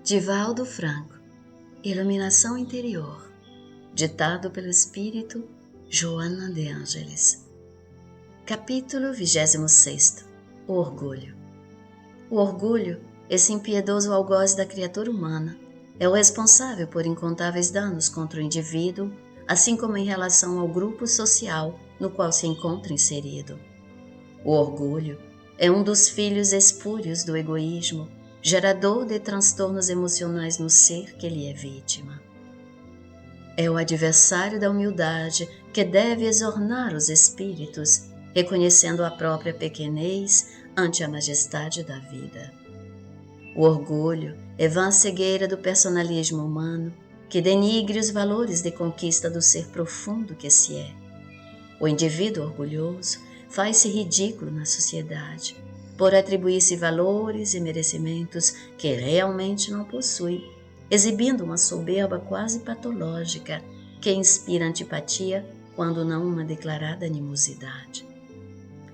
Divaldo Franco, Iluminação Interior, ditado pelo Espírito Joana de Ângeles. Capítulo 26. O Orgulho. O orgulho, esse impiedoso algoz da criatura humana, é o responsável por incontáveis danos contra o indivíduo, assim como em relação ao grupo social no qual se encontra inserido. O orgulho é um dos filhos espúrios do egoísmo, gerador de transtornos emocionais no ser que lhe é vítima. É o adversário da humildade que deve exornar os espíritos, reconhecendo a própria pequenez ante a majestade da vida. O orgulho é vã cegueira do personalismo humano, que denigre os valores de conquista do ser profundo que se é. O indivíduo orgulhoso faz-se ridículo na sociedade, por atribuir-se valores e merecimentos que realmente não possui, exibindo uma soberba quase patológica que inspira antipatia quando não uma declarada animosidade.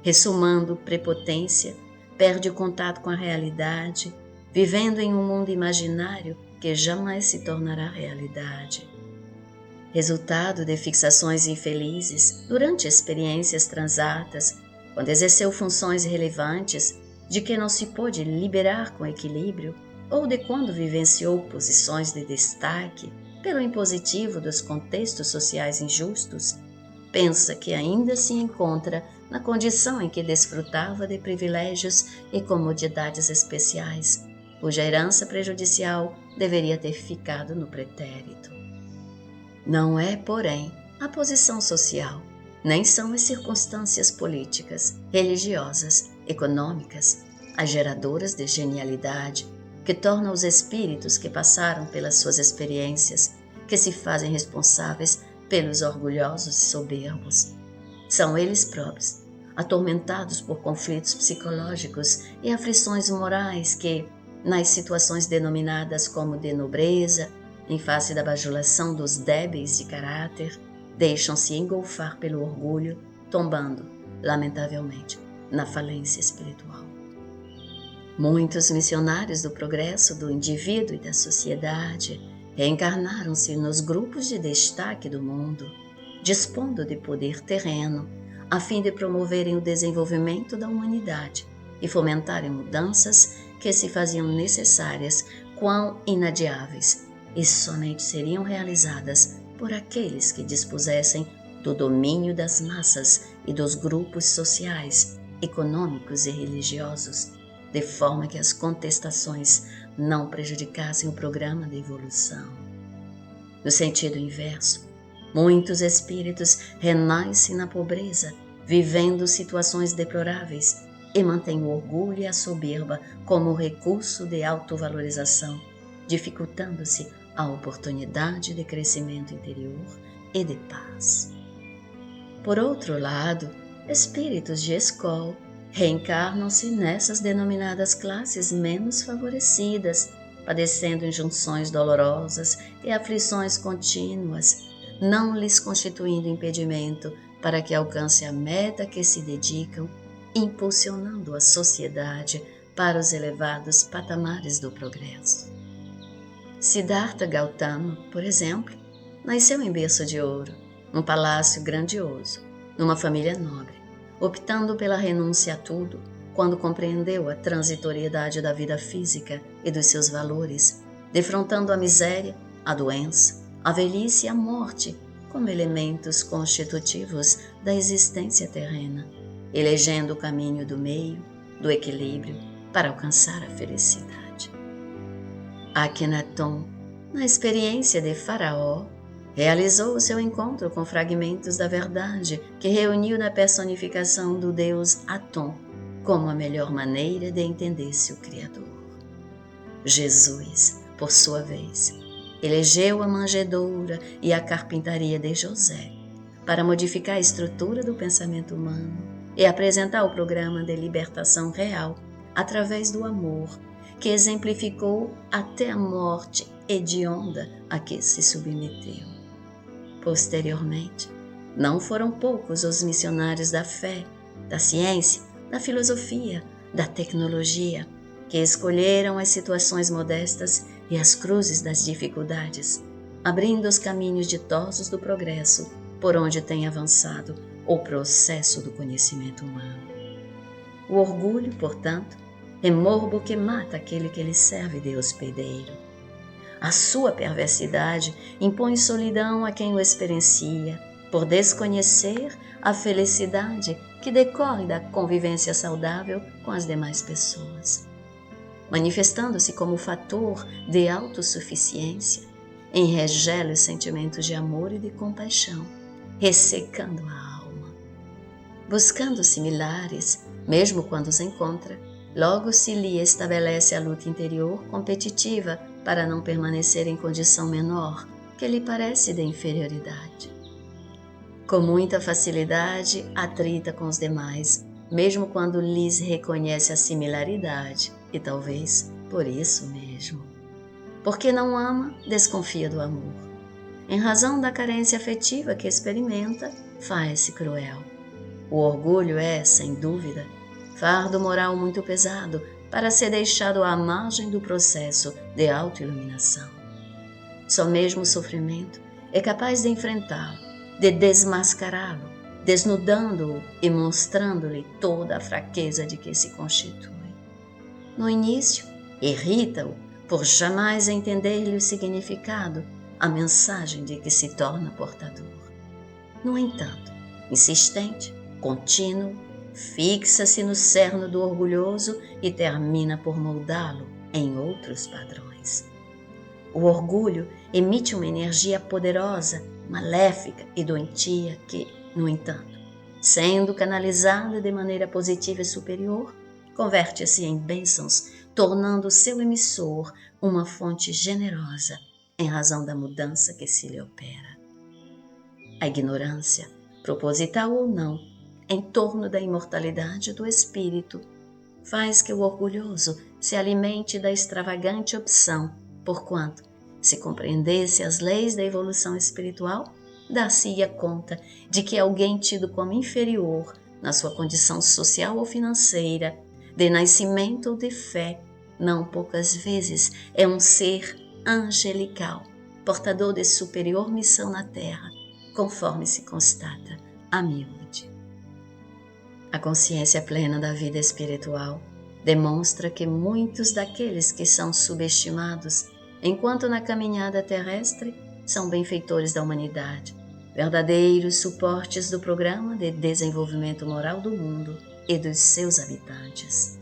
Ressumando prepotência, perde o contato com a realidade, vivendo em um mundo imaginário que jamais se tornará realidade. Resultado de fixações infelizes durante experiências transatas, quando exerceu funções relevantes de que não se pôde liberar com equilíbrio, ou de quando vivenciou posições de destaque pelo impositivo dos contextos sociais injustos, pensa que ainda se encontra na condição em que desfrutava de privilégios e comodidades especiais, cuja herança prejudicial deveria ter ficado no pretérito. Não é, porém, a posição social, nem são as circunstâncias políticas, religiosas, econômicas, as geradoras de genialidade, que tornam os espíritos que passaram pelas suas experiências, que se fazem responsáveis pelos orgulhosos e soberbos. São eles próprios, atormentados por conflitos psicológicos e aflições morais que, nas situações denominadas como de nobreza, em face da bajulação dos débeis de caráter, deixam-se engolfar pelo orgulho, tombando, lamentavelmente, na falência espiritual. Muitos missionários do progresso do indivíduo e da sociedade reencarnaram-se nos grupos de destaque do mundo, dispondo de poder terreno, a fim de promoverem o desenvolvimento da humanidade e fomentarem mudanças que se faziam necessárias, quão inadiáveis, e somente seriam realizadas por aqueles que dispusessem do domínio das massas e dos grupos sociais, econômicos e religiosos, de forma que as contestações não prejudicassem o programa de evolução. No sentido inverso, muitos espíritos renascem na pobreza, vivendo situações deploráveis, e mantêm o orgulho e a soberba como recurso de autovalorização, dificultando-se a oportunidade de crescimento interior e de paz. Por outro lado, espíritos de escola reencarnam-se nessas denominadas classes menos favorecidas, padecendo injunções dolorosas e aflições contínuas, não lhes constituindo impedimento para que alcance a meta a que se dedicam, impulsionando a sociedade para os elevados patamares do progresso. Siddhartha Gautama, por exemplo, nasceu em berço de ouro, num palácio grandioso, numa família nobre, optando pela renúncia a tudo quando compreendeu a transitoriedade da vida física e dos seus valores, defrontando a miséria, a doença, a velhice e a morte como elementos constitutivos da existência terrena, elegendo o caminho do meio, do equilíbrio, para alcançar a felicidade. Akhenaton, na experiência de Faraó, realizou o seu encontro com fragmentos da verdade que reuniu na personificação do deus Atom como a melhor maneira de entender-se o Criador. Jesus, por sua vez, elegeu a manjedoura e a carpintaria de José para modificar a estrutura do pensamento humano e apresentar o programa de libertação real através do amor, que exemplificou até a morte hedionda a que se submeteu. Posteriormente, não foram poucos os missionários da fé, da ciência, da filosofia, da tecnologia, que escolheram as situações modestas e as cruzes das dificuldades, abrindo os caminhos ditosos do progresso por onde tem avançado o processo do conhecimento humano. O orgulho, portanto, é morbo que mata aquele que lhe serve de hospedeiro. A sua perversidade impõe solidão a quem o experiencia, por desconhecer a felicidade que decorre da convivência saudável com as demais pessoas. Manifestando-se como fator de autossuficiência, enregela os sentimentos de amor e de compaixão, ressecando a alma. Buscando similares, mesmo quando os encontra, logo se lhe estabelece a luta interior competitiva para não permanecer em condição menor, que lhe parece de inferioridade. Com muita facilidade, atrita com os demais, mesmo quando lhes reconhece a similaridade, e talvez por isso mesmo. Porque não ama, desconfia do amor. Em razão da carência afetiva que experimenta, faz-se cruel. O orgulho é, sem dúvida, fardo moral muito pesado para ser deixado à margem do processo de autoiluminação. Só mesmo o sofrimento é capaz de enfrentá-lo, de desmascará-lo, desnudando-o e mostrando-lhe toda a fraqueza de que se constitui. No início, irrita-o por jamais entender-lhe o significado, a mensagem de que se torna portador. No entanto, insistente, contínuo, fixa-se no cerne do orgulhoso e termina por moldá-lo em outros padrões. O orgulho emite uma energia poderosa, maléfica e doentia que, no entanto, sendo canalizada de maneira positiva e superior, converte-se em bênçãos, tornando o seu emissor uma fonte generosa em razão da mudança que se lhe opera. A ignorância, proposital ou não, em torno da imortalidade do espírito, faz que o orgulhoso se alimente da extravagante opção, porquanto, se compreendesse as leis da evolução espiritual, dar-se-ia conta de que alguém tido como inferior na sua condição social ou financeira, de nascimento ou de fé, não poucas vezes é um ser angelical, portador de superior missão na terra, conforme se constata a miúde. A consciência plena da vida espiritual demonstra que muitos daqueles que são subestimados, enquanto na caminhada terrestre, são benfeitores da humanidade, verdadeiros suportes do programa de desenvolvimento moral do mundo e dos seus habitantes.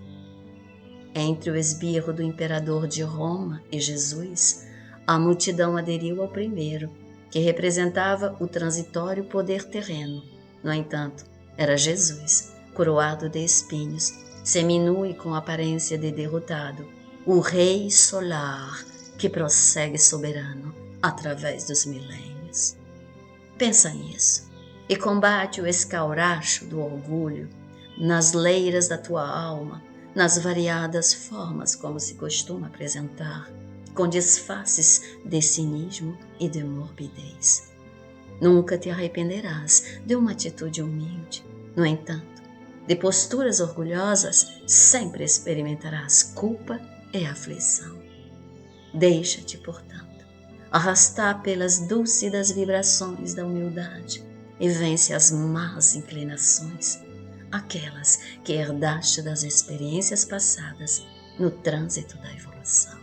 Entre o esbirro do imperador de Roma e Jesus, a multidão aderiu ao primeiro, que representava o transitório poder terreno. No entanto, era Jesus, coroado de espinhos, seminu e com aparência de derrotado, o Rei Solar, que prossegue soberano através dos milênios. Pensa nisso e combate o escauracho do orgulho nas leiras da tua alma, nas variadas formas como se costuma apresentar, com disfarces de cinismo e de morbidez. Nunca te arrependerás de uma atitude humilde. No entanto, de posturas orgulhosas, sempre experimentarás culpa e aflição. Deixa-te, portanto, arrastar pelas dúlcidas vibrações da humildade e vence as más inclinações, aquelas que herdaste das experiências passadas no trânsito da evolução.